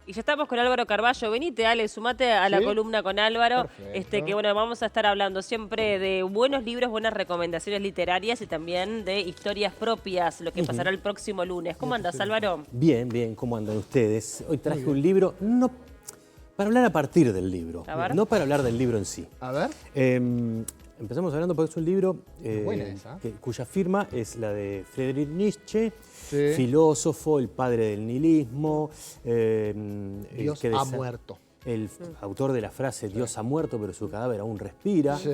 Y ya estamos con Álvaro Carballo. Venite, Ale, sumate a la ¿Sí? columna con Álvaro. Perfecto. Que bueno, vamos a estar hablando siempre de buenos libros, buenas recomendaciones literarias y también de historias propias, lo que pasará el próximo lunes. ¿Cómo andas, Álvaro? Bien, bien, ¿cómo andan ustedes? Hoy traje bien. un libro, no para hablar a partir del libro, A ver. no para hablar del libro en sí. A ver. Empezamos hablando porque es un libro Buena esa. cuya firma es la de Friedrich Nietzsche, Sí. filósofo, el padre del nihilismo. Dios ha muerto. El autor de la frase Dios ha muerto, pero su cadáver aún respira. Sí.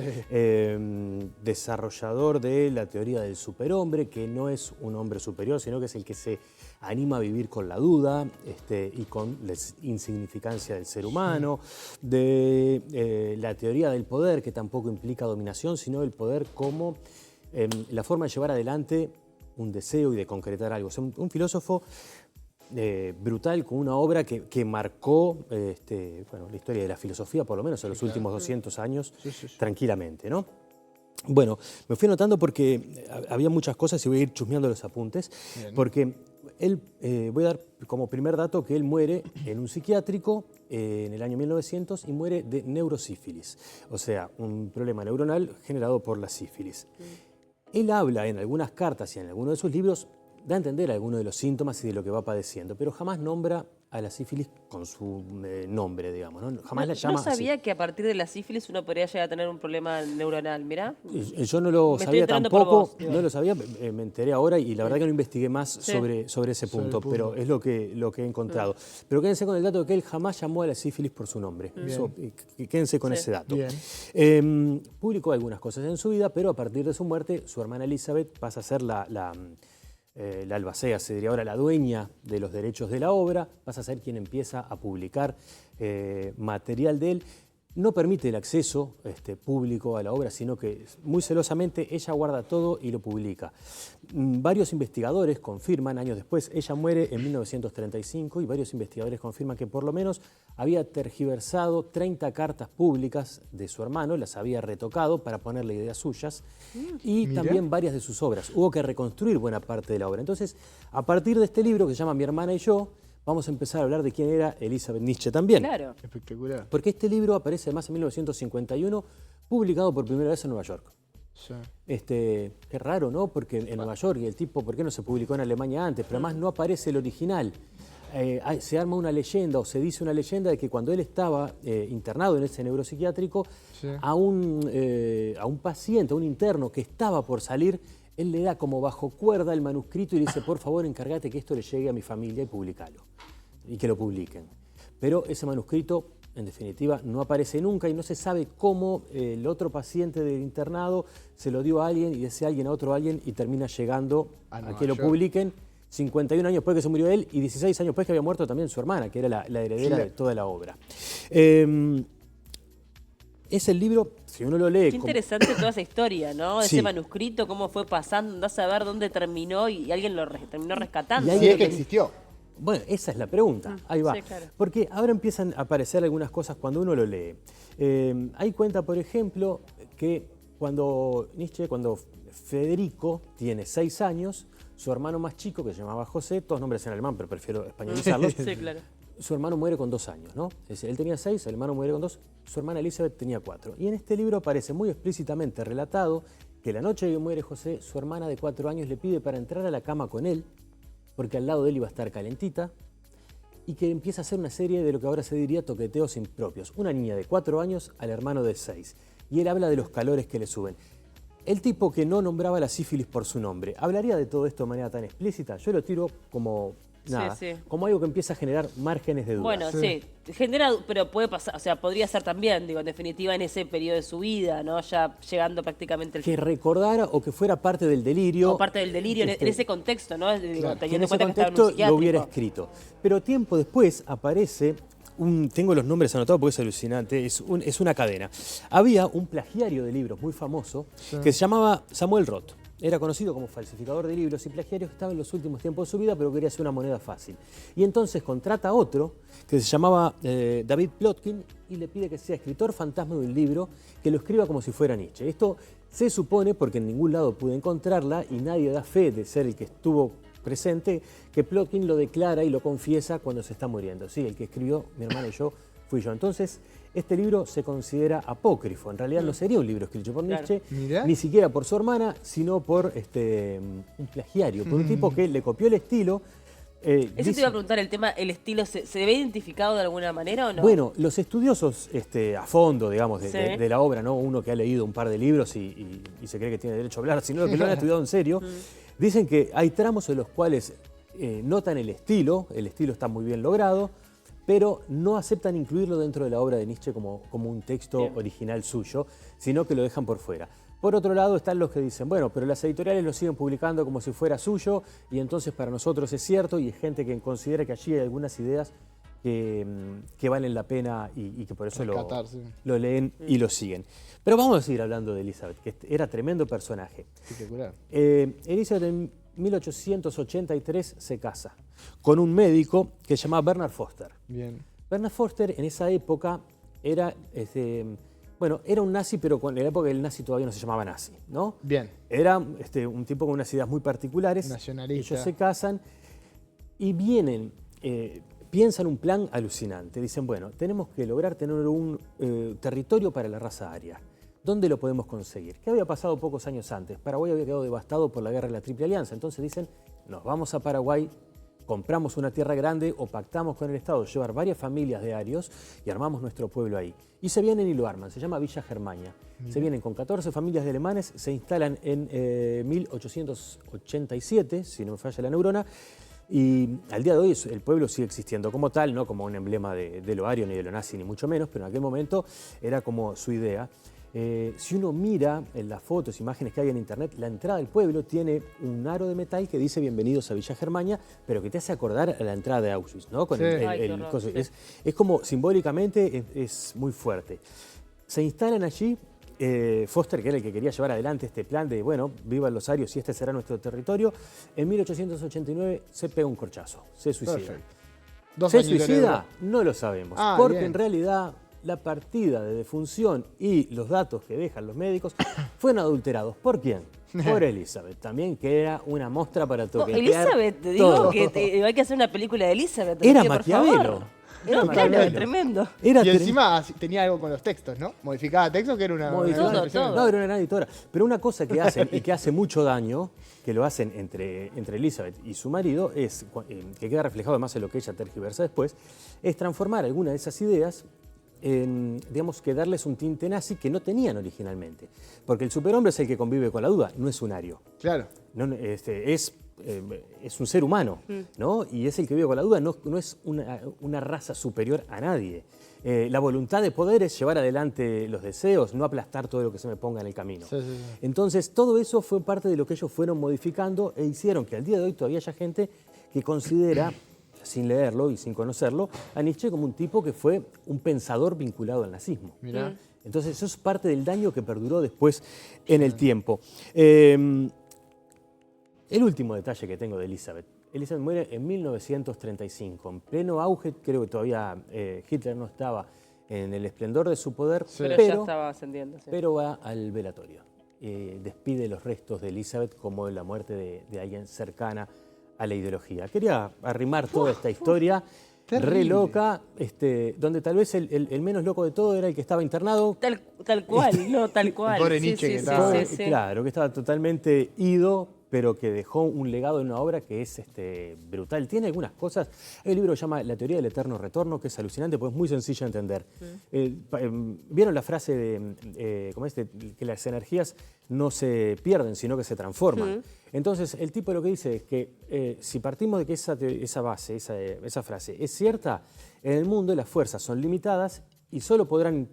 Desarrollador de la teoría del superhombre, que no es un hombre superior, sino que es el que se anima a vivir con la duda y con la insignificancia del ser humano. De la teoría del poder, que tampoco implica dominación, sino el poder como la forma de llevar adelante un deseo y de concretar algo. O sea, un filósofo brutal, con una obra que marcó la historia de la filosofía, por lo menos en los últimos 200 años, tranquilamente, ¿no? Bueno, me fui anotando porque había muchas cosas y voy a ir chusmeando los apuntes. Bien. Porque él, voy a dar como primer dato que él muere en un psiquiátrico en el año 1900 y muere de neurosífilis, o sea, un problema neuronal generado por la sífilis. Él habla en algunas cartas y en algunos de sus libros, da a entender algunos de los síntomas y de lo que va padeciendo, pero jamás nombra a la sífilis con su nombre, digamos, ¿no? Jamás la llama No sabía así. que a partir de la sífilis uno podría llegar a tener un problema neuronal, mirá. Yo no lo Me estoy sabía enterando por tampoco, vos. no lo sabía, me enteré ahora y la verdad que no investigué más sobre ese punto, pero es lo que he encontrado. Pero quédense con el dato de que él jamás llamó a la sífilis por su nombre. Eso, quédense con ese dato. Bien. Publicó algunas cosas en su vida, pero a partir de su muerte, su hermana Elizabeth pasa a ser la albacea, se diría ahora, la dueña de los derechos de la obra, pasa a ser quien empieza a publicar material de él. No permite el acceso público a la obra, sino que muy celosamente ella guarda todo y lo publica. Varios investigadores confirman, años después, ella muere en 1935, y varios investigadores confirman que por lo menos había tergiversado 30 cartas públicas de su hermano, las había retocado para ponerle ideas suyas, y Mira. también varias de sus obras. Hubo que reconstruir buena parte de la obra. Entonces, a partir de este libro que se llama Mi hermana y yo, vamos a empezar a hablar de quién era Elizabeth Nietzsche también. Claro. Espectacular. Porque este libro aparece además en 1951, publicado por primera vez en Nueva York. Sí. Qué raro, ¿no? Porque en Nueva York, y el tipo, ¿por qué no se publicó en Alemania antes? Pero además no aparece el original. Se arma una leyenda, o se dice una leyenda, de que cuando él estaba internado en ese neuropsiquiátrico, a un paciente, a un interno que estaba por salir, él le da como bajo cuerda el manuscrito y le dice, por favor, encárgate que esto le llegue a mi familia y publicalo. Y que lo publiquen. Pero ese manuscrito, en definitiva, no aparece nunca y no se sabe cómo el otro paciente del internado se lo dio a alguien y de ese alguien a otro alguien y termina llegando a que lo publiquen 51 años después que se murió él y 16 años después que había muerto también su hermana, que era la heredera de toda la obra. Es el libro, si uno lo lee... Qué interesante toda esa historia, ¿no? Sí. Ese manuscrito, cómo fue pasando, andás a ver dónde terminó y alguien lo terminó rescatando. Y ahí Sí, es que existió. Bueno, esa es la pregunta, ahí va. sí, claro. Porque ahora empiezan a aparecer algunas cosas cuando uno lo lee. Hay cuenta, por ejemplo, que cuando Federico tiene 6 años, su hermano más chico, que se llamaba José, todos nombres en alemán, pero prefiero españolizarlos, Sí, claro. su hermano muere con 2 años, ¿no? Es decir, él tenía 6, el hermano muere con 2, su hermana Elizabeth tenía 4. Y en este libro aparece muy explícitamente relatado que la noche que muere José, su hermana de 4 años le pide para entrar a la cama con él, porque al lado de él iba a estar calentita, y que empieza a hacer una serie de lo que ahora se diría toqueteos impropios. Una niña de 4 años al hermano de 6. Y él habla de los calores que le suben. El tipo que no nombraba la sífilis por su nombre, ¿hablaría de todo esto de manera tan explícita? Yo lo tiro como nada, como algo que empieza a generar márgenes de duda. Bueno, sí, genera, pero puede pasar, o sea, podría ser también, digo, en definitiva, en ese periodo de su vida, ¿no? Ya llegando prácticamente al Que recordara o que fuera parte del delirio. o parte del delirio en ese contexto, ¿no? Digo, Que en teniendo en ese cuenta que estaba en un contexto psiquiátrico. lo hubiera escrito. Pero tiempo después aparece, tengo los nombres anotados porque es alucinante, es una cadena. Había un plagiario de libros muy famoso que se llamaba Samuel Roth. Era conocido como falsificador de libros y plagiario, que estaba en los últimos tiempos de su vida, pero quería hacer una moneda fácil. Y entonces contrata a otro, que se llamaba David Plotkin, y le pide que sea escritor fantasma de un libro, que lo escriba como si fuera Nietzsche. Esto se supone, porque en ningún lado pude encontrarla, y nadie da fe de ser el que estuvo presente, que Plotkin lo declara y lo confiesa cuando se está muriendo. Sí, el que escribió mi hermano y yo fui yo. Entonces, este libro se considera apócrifo. En realidad no sería un libro escrito por Nietzsche, ni siquiera por su hermana, sino por un plagiario, por un tipo que le copió el estilo. Eso te iba a preguntar, el tema, el estilo, ¿se ve identificado de alguna manera o no? Bueno, los estudiosos a fondo, digamos, de la obra, ¿no? Uno que ha leído un par de libros y se cree que tiene derecho a hablar, sino que lo han estudiado en serio, dicen que hay tramos en los cuales notan el estilo está muy bien logrado, pero no aceptan incluirlo dentro de la obra de Nietzsche como un texto original suyo, sino que lo dejan por fuera. Por otro lado están los que dicen, bueno, pero las editoriales lo siguen publicando como si fuera suyo y entonces para nosotros es cierto, y hay gente que considera que allí hay algunas ideas que valen la pena y que por eso lo leen y lo siguen. Pero vamos a seguir hablando de Elizabeth, que era tremendo personaje. Elizabeth en 1883 se casa con un médico que se llamaba Bernard Foster. Bernard Foster en esa época era... Bueno, era un nazi, pero en la época el nazi todavía no se llamaba nazi, ¿no? Era un tipo con unas ideas muy particulares. Nacionalista. Ellos se casan y piensan un plan alucinante. Dicen, bueno, tenemos que lograr tener un territorio para la raza aria. ¿Dónde lo podemos conseguir? ¿Qué había pasado pocos años antes? Paraguay había quedado devastado por la guerra de la Triple Alianza. Entonces dicen, nos vamos a Paraguay, compramos una tierra grande o pactamos con el Estado llevar varias familias de arios y armamos nuestro pueblo ahí. Y se vienen y lo arman, se llama Villa Germania. Se vienen con 14 familias de alemanes, se instalan en 1887, si no me falla la neurona, y al día de hoy el pueblo sigue existiendo como tal, no como un emblema de lo ario ni de lo nazi, ni mucho menos, pero en aquel momento era como su idea. Si uno mira en las fotos, imágenes que hay en internet, la entrada del pueblo tiene un aro de metal que dice bienvenidos a Villa Germania, pero que te hace acordar a la entrada de Auschwitz, ¿no? Con es como simbólicamente es muy fuerte. Se instalan allí, Foster, que era el que quería llevar adelante este plan de, bueno, vivan los arios y este será nuestro territorio, en 1889 se pega un corchazo, se suicida. ¿Se suicida? No lo sabemos, porque en realidad la partida de defunción y los datos que dejan los médicos fueron adulterados. ¿Por quién? Por Elizabeth, también, que era una mostra para toquetear Elizabeth, te digo que hay que hacer una película de Elizabeth. Era Maquiavelo. Era tremendo. Y encima tenía algo con los textos, ¿no? Modificaba textos, que era una... No, era una editora. Pero una cosa que hacen y que hace mucho daño, que lo hacen entre Elizabeth y su marido, es que queda reflejado además en lo que ella tergiversa después, es transformar alguna de esas ideas digamos que darles un tinte nazi que no tenían originalmente. Porque el superhombre es el que convive con la duda, no es un ario. Claro. No, es un ser humano, ¿no? Y es el que vive con la duda, no es una raza superior a nadie. La voluntad de poder es llevar adelante los deseos, no aplastar todo lo que se me ponga en el camino. Entonces, todo eso fue parte de lo que ellos fueron modificando e hicieron que al día de hoy todavía haya gente que considera, sin leerlo y sin conocerlo, a Nietzsche como un tipo que fue un pensador vinculado al nazismo. Entonces eso es parte del daño que perduró después en el tiempo. El último detalle que tengo de Elizabeth. Elizabeth muere en 1935, en pleno auge, creo que todavía Hitler no estaba en el esplendor de su poder, pero ya estaba ascendiendo. Pero va al velatorio. Despide los restos de Elizabeth como la muerte de alguien cercana a la ideología. Quería arrimar toda esta historia re loca, donde tal vez el menos loco de todo era el que estaba internado. Tal cual, tal cual. Pobre Nietzsche que estaba... Claro, que estaba totalmente ido, pero que dejó un legado en una obra que es brutal. Tiene algunas cosas. Hay un libro que se llama La teoría del eterno retorno, que es alucinante, porque es muy sencillo de entender. ¿Vieron la frase de que las energías no se pierden, sino que se transforman? Entonces, el tipo lo que dice es que si partimos de que esa base, esa frase es cierta, en el mundo las fuerzas son limitadas y solo podrán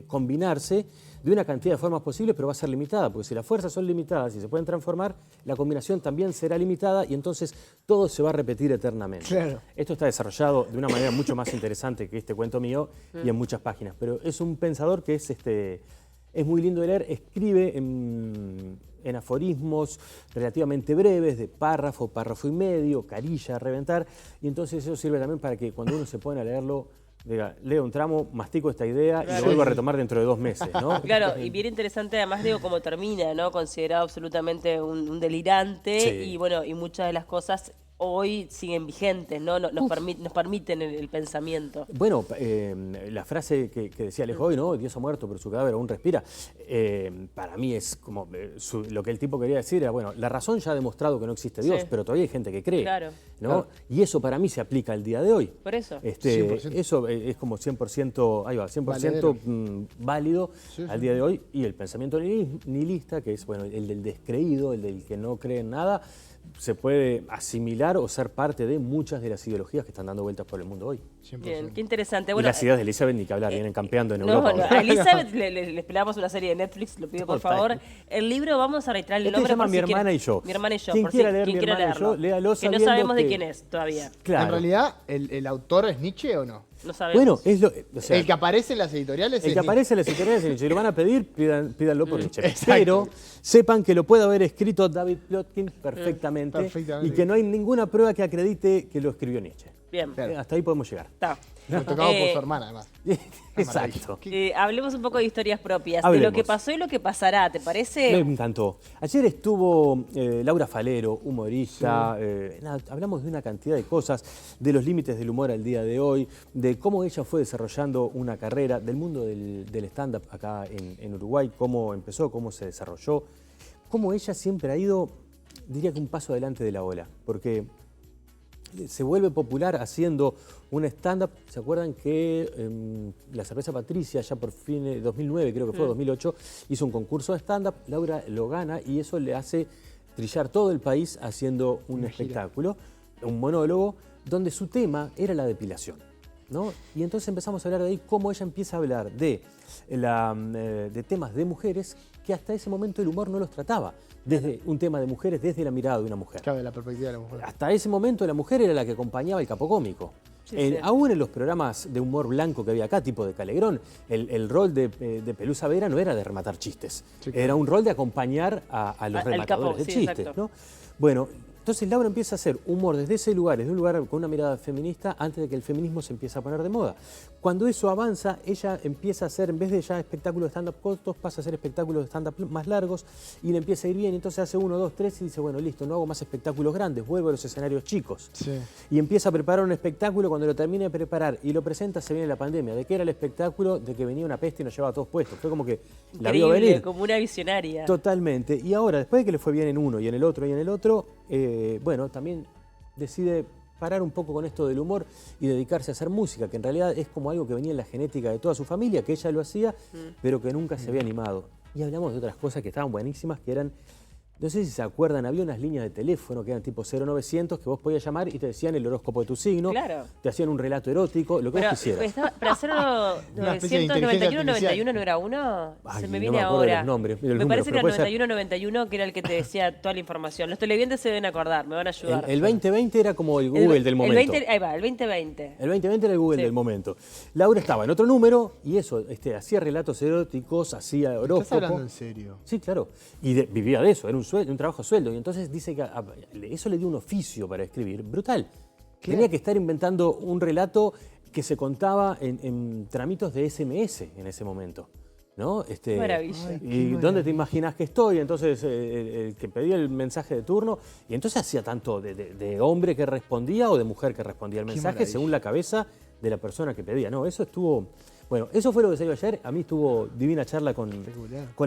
combinarse de una cantidad de formas posibles, pero va a ser limitada, porque si las fuerzas son limitadas y se pueden transformar, la combinación también será limitada y entonces todo se va a repetir eternamente. Claro. Esto está desarrollado de una manera mucho más interesante que este cuento mío y en muchas páginas, pero es un pensador que es muy lindo de leer, escribe en aforismos relativamente breves, de párrafo y medio, carilla a reventar, y entonces eso sirve también para que cuando uno se pone a leerlo Diga, leo un tramo, mastico esta idea y Claro. lo vuelvo a retomar dentro de 2 meses, ¿no? Claro, y bien interesante además, digo, cómo termina, ¿no? Considerado absolutamente un delirante Sí. y bueno, y muchas de las cosas hoy siguen vigentes, ¿no? Nos permiten el pensamiento. Bueno, la frase que decía Alejo hoy, ¿no? Dios ha muerto, pero su cadáver aún respira. Para mí es como lo que el tipo quería decir era, bueno, la razón ya ha demostrado que no existe Dios, Sí. pero todavía hay gente que cree. Claro. ¿no? Claro. Y eso para mí se aplica al día de hoy. Por eso. 100%. Eso es como 100%, ahí va, 100% válido Sí, al sí. día de hoy. Y el pensamiento nihilista, que es bueno, el del descreído, el del que no cree en nada, se puede asimilar o ser parte de muchas de las ideologías que están dando vueltas por el mundo hoy. 100%. Bien, qué interesante. Y Bueno, las ideas de Elizabeth, ni que hablar, vienen campeando en no, Europa. no, ahora. a Elizabeth le esperamos una serie de Netflix, lo pido por Total. favor. El libro, vamos a reiterar el Este nombre se llama por Mi si hermana quiere- y yo. Mi hermana y yo. Quien por quiera si, leer quien Mi quiera hermana y yo, leerlo. léalo Que no sabiendo sabemos de que- quién es todavía. Claro. En realidad, ¿el autor es Nietzsche o no? No sabemos. Bueno, es lo, o sea, El que aparece en las editoriales el es que aparece en las editoriales de Nietzsche, si lo van a pedir, pídanlo por Nietzsche. Exacto. Pero sepan que lo puede haber escrito David Plotkin perfectamente, Perfectamente. y que no hay ninguna prueba que acredite que lo escribió Nietzsche. Bien. Claro. Hasta ahí podemos llegar. Está. Lo tocado por Eh, su hermana, además. Exacto. Hablemos un poco de historias propias, de Hablemos. lo que pasó y lo que pasará, ¿te Me parece? encantó. Ayer estuvo Laura Falero, humorista. Nada, hablamos de una cantidad de cosas, de los límites del humor al día de hoy, de cómo ella fue desarrollando una carrera, del mundo del stand-up acá en Uruguay, cómo empezó, cómo se desarrolló, cómo ella siempre ha ido, diría que un paso adelante de la ola, porque se vuelve popular haciendo un stand-up. ¿Se acuerdan que la cerveza Patricia, ya por fin de 2009, creo que fue 2008, hizo un concurso de stand-up? Laura lo gana y eso le hace trillar todo el país haciendo un espectáculo, un monólogo, donde su tema era la depilación, ¿no? Y entonces empezamos a hablar de ahí cómo ella empieza a hablar de temas de mujeres que hasta ese momento el humor no los trataba. Desde un tema de mujeres, desde la mirada de una mujer. Claro, de la perspectiva de la mujer. Hasta ese momento la mujer era la que acompañaba el capo cómico. Sí, sí. Aún en los programas de humor blanco que había acá, tipo de Calegrón, el rol de Pelusa Vera no era de rematar chistes, Sí, claro. era un rol de acompañar a los Al rematadores capo, de sí, chistes, exacto. ¿no? Bueno, entonces Laura empieza a hacer humor desde ese lugar, desde un lugar con una mirada feminista, antes de que el feminismo se empiece a poner de moda. Cuando eso avanza, ella empieza a hacer, en vez de ya espectáculos de stand-up cortos, pasa a hacer espectáculos de stand-up más largos y le empieza a ir bien. Entonces hace 1, 2, 3 y dice, bueno, listo, no hago más espectáculos grandes, vuelvo a los escenarios chicos. Sí. Y empieza a preparar un espectáculo. Cuando lo termina de preparar y lo presenta, se viene la pandemia. ¿De qué era el espectáculo? De que venía una peste y nos llevaba a todos puestos. Fue como que la vio Increíble, venir. como una visionaria. Totalmente. Y ahora, después de que le fue bien en uno y en el otro y en el otro, bueno, también decide parar un poco con esto del humor y dedicarse a hacer música, que en realidad es como algo que venía en la genética de toda su familia, que ella lo hacía, pero que nunca se había animado. Y hablamos de otras cosas que estaban buenísimas, que eran, no sé si se acuerdan, había unas líneas de teléfono que eran tipo 0900 que vos podías llamar y te decían el horóscopo de tu signo, Claro. te hacían un relato erótico, lo que Pero, vos quisieras. para hacer Una especie de inteligencia 991 no era uno, Ay, se me no viene me acuerdo de ahora. los nombres, de los me números, parece que pero era puede ser. 9191 que era el que te decía toda la información. Los televidentes se deben acordar, me van a ayudar. El 2020 era como el Google del momento. Ahí va, el 2020. El 2020 era el Google Sí. del momento. Laura estaba en otro número y eso, hacía relatos eróticos, hacía ¿Estás horóscopo. hablando en serio? Sí, claro. Y vivía de eso, era un trabajo a sueldo. Y entonces dice que eso le dio un oficio para escribir brutal. Tenía que estar inventando un relato que se contaba en tramitos de SMS en ese momento. ¿No? Maravilla. Ay, ¿Y qué dónde te imaginas que estoy? Entonces, el que pedía el mensaje de turno, y entonces hacía tanto de hombre que respondía o de mujer que respondía el mensaje maravilla. según la cabeza de la persona que pedía. No, eso estuvo... Bueno, eso fue lo que salió ayer. A mí estuvo divina charla con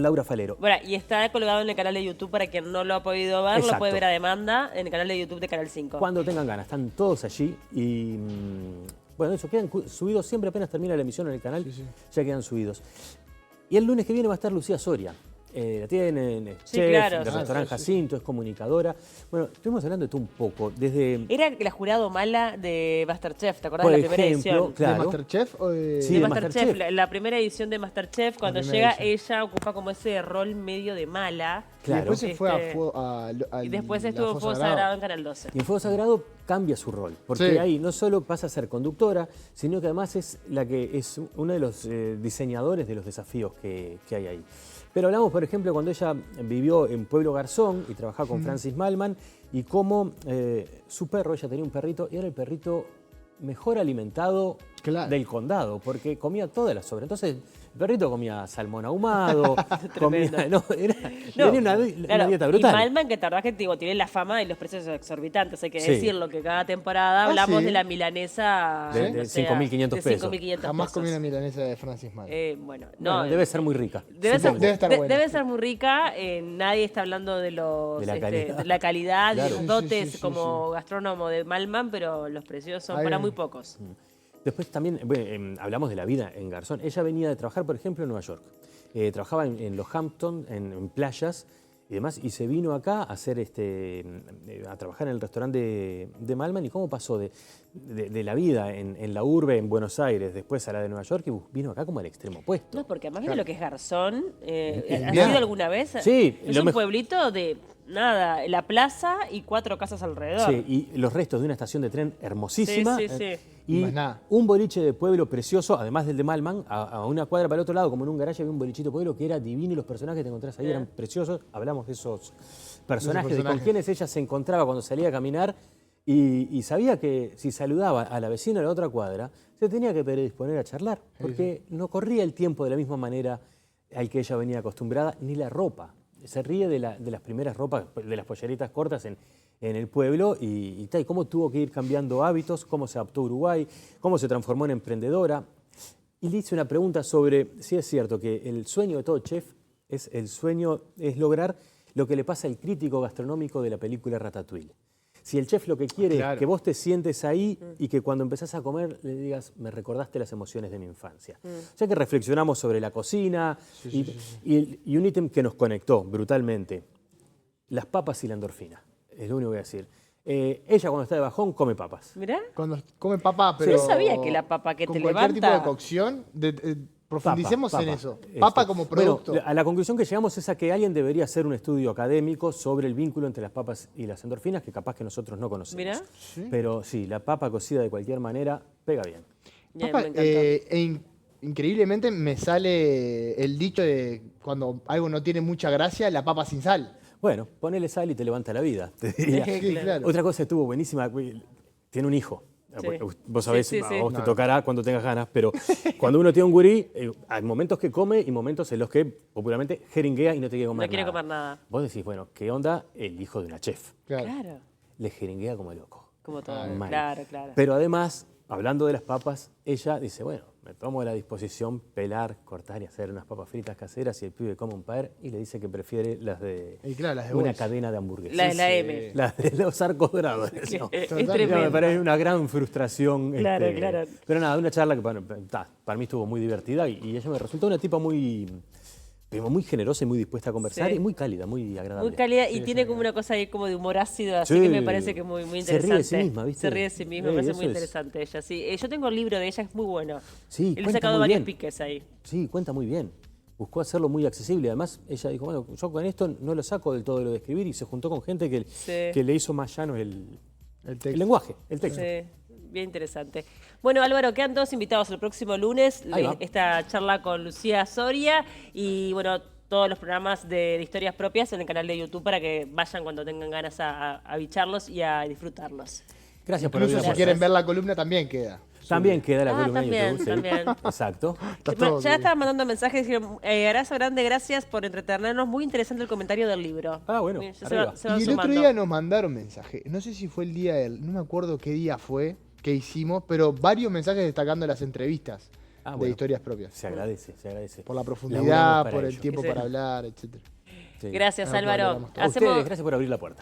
Laura Falero. Bueno, y está colgado en el canal de YouTube para quien no lo ha podido ver, lo Exacto. puede ver a demanda en el canal de YouTube de Canal 5. Cuando tengan ganas, están todos allí y... bueno, eso, quedan subidos siempre apenas termina la emisión en el canal, ya quedan subidos. Y el lunes que viene va a estar Lucía Soria. La tienen, es Sí, chef, claro. del restaurante Jacinto, es comunicadora. Bueno, estuvimos hablando de todo un poco, desde... Era la jurado mala de Masterchef, ¿te acordás Por de la primera ejemplo, edición? claro. ¿De Masterchef o de...? Sí, De de Masterchef, Masterchef. la primera edición de Masterchef, cuando primera llega ella ocupa como ese rol medio de mala. Y Claro. después se fue Este, al Y después la estuvo en Fosa Fuego Sagrado. Sagrado en Canal 12. Y en Fuego Sagrado cambia su rol, porque Sí. ahí no solo pasa a ser conductora, sino que además es la que es uno de los diseñadores de los desafíos que hay ahí. Pero hablamos, por ejemplo, cuando ella vivió en Pueblo Garzón y trabajaba con Francis Malman, y cómo su perro, ella tenía un perrito, y ahora el perrito mejor alimentado Claro. del condado, porque comía todas las sobras. Entonces, el perrito comía salmón ahumado, comía, no, tenía una dieta brutal. Y Malman, que tardás que digo, tiene la fama de los precios exorbitantes, hay que Sí. decirlo, que cada temporada hablamos sí. de la milanesa De o sea, 5.500 de pesos. 5.500 Jamás pesos. comí una milanesa de Francis Malman. Bueno, no. Bueno, debe ser muy rica. Debe ser, supongo. Debe estar buena. debe ser muy rica. Nadie está hablando de los De la calidad. de la calidad Claro. y los Sí, dotes sí, sí, como gastrónomo de Malman, pero los precios son Ahí para ven. muy pocos. Después también hablamos de la vida en Garzón. Ella venía de trabajar, por ejemplo, en Nueva York. Trabajaba en los Hamptons, en playas y demás, y se vino acá a hacer a trabajar en el restaurante de Malman. ¿Y cómo pasó de la vida en la urbe, en Buenos Aires, después a la de Nueva York, y vino acá como al extremo opuesto? No, porque además mira lo que es Garzón. ¿Has Bien. ido alguna vez? Sí, Es lo un mejor. pueblito de nada, la plaza y 4 casas alrededor. Sí, y los restos de una estación de tren hermosísima. Sí, sí, sí. Y Más nada. un boliche de pueblo precioso, además del de Malman, a una cuadra para el otro lado, como en un garaje, había un bolichito de pueblo que era divino y los personajes que te encontrás ahí Bien. eran preciosos. Hablamos de esos personajes, de con personajes. quienes ella se encontraba cuando salía a caminar y sabía que si saludaba a la vecina de la otra cuadra, se tenía que predisponer a charlar, porque no corría el tiempo de la misma manera al que ella venía acostumbrada, ni la ropa. Se ríe de las primeras ropas, de las polleritas cortas en el pueblo y cómo tuvo que ir cambiando hábitos, cómo se adaptó a Uruguay, cómo se transformó en emprendedora. Y le hice una pregunta sobre si es cierto que el sueño de todo chef es lograr lo que le pasa al crítico gastronómico de la película Ratatouille. Si el chef lo que quiere es Claro. que vos te sientes ahí y que cuando empezás a comer le digas, me recordaste las emociones de mi infancia. O sea que reflexionamos sobre la cocina y un ítem que nos conectó brutalmente, las papas y la endorfina, es lo único que voy a decir. Ella cuando está de bajón come papas. Mirá. Cuando come papa, pero... Yo sabía que la papa que con te cualquier levanta- tipo de cocción, profundicemos Papa, en eso. este, Papa como producto. Bueno, a la conclusión que llegamos es a que alguien debería hacer un estudio académico sobre el vínculo entre las papas y las endorfinas, que capaz que nosotros no conocemos. Mirá. Pero sí, la papa cocida de cualquier manera pega bien. Bien, Papa, me encantó. increíblemente me sale el dicho de cuando algo no tiene mucha gracia, la papa sin sal. Bueno, ponele sal y te levanta la vida, te diría. Sí, claro. Otra cosa estuvo buenísima, tiene un hijo. Sí. Vos sabés, Sí, sí, sí. a vos te tocará cuando tengas ganas, pero cuando uno tiene un gurí, hay momentos que come y momentos en los que popularmente jeringuea y no te quiere comer No quiere nada. comer nada. Vos decís, bueno, ¿qué onda el hijo de una chef? Claro. Claro. Le jeringuea como loco. Como todo. Mal. Claro, claro. Pero además, hablando de las papas, ella dice, bueno, me tomo la disposición pelar, cortar y hacer unas papas fritas caseras y el pibe come un par y le dice que prefiere las de, Y claro, las de una bolsa. cadena de hamburguesas. La de la M. Las de los arcos dorados. ¿no? Es Total. tremendo. Me parece una gran frustración. Claro, claro. Pero nada, una charla que para mí estuvo muy divertida y ella me resultó una tipa muy generosa y muy dispuesta a conversar Sí. y muy cálida, muy agradable. Muy cálida y tiene como una cosa ahí como de humor ácido, así Sí. que me parece que es muy, muy Se ríe interesante. de sí misma, ¿viste? Se ríe de sí misma, me parece eso muy es. interesante ella, sí. Yo tengo el libro de ella, es muy bueno. Sí, Y le he cuenta sacado muy varios bien. piques ahí. Sí, cuenta muy bien. Buscó hacerlo muy accesible. Además, ella dijo, bueno, yo con esto no lo saco del todo de lo de escribir y se juntó con gente que Sí. le hizo más llano el texto. lenguaje, el texto. Sí, bien interesante. Bueno, Álvaro, quedan todos invitados el próximo lunes, Ahí va. esta charla con Lucía Soria y bueno, todos los programas de historias propias en el canal de YouTube para que vayan cuando tengan ganas a bicharlos y a disfrutarlos. Gracias por Incluso abrir si la quieren puerta. ver la columna también queda. También queda la columna también, en YouTube. sí. también. Exacto. Está todo Ya bien. estaban mandando mensajes, dijeron, abrazo grande, gracias por entretenernos, muy interesante el comentario del libro. Ah, bueno, Bien, ya arriba. se van Y el otro sumando. día nos mandaron mensajes. No sé si fue el día del. No me acuerdo qué día fue que hicimos, pero varios mensajes destacando las entrevistas Ah, de bueno. historias propias. Se agradece, se agradece. Por la Laburamos profundidad, para por el ello. tiempo Sí. para hablar, etc. Sí. Gracias, Ah, Álvaro. bueno, A ustedes, gracias por abrir la puerta.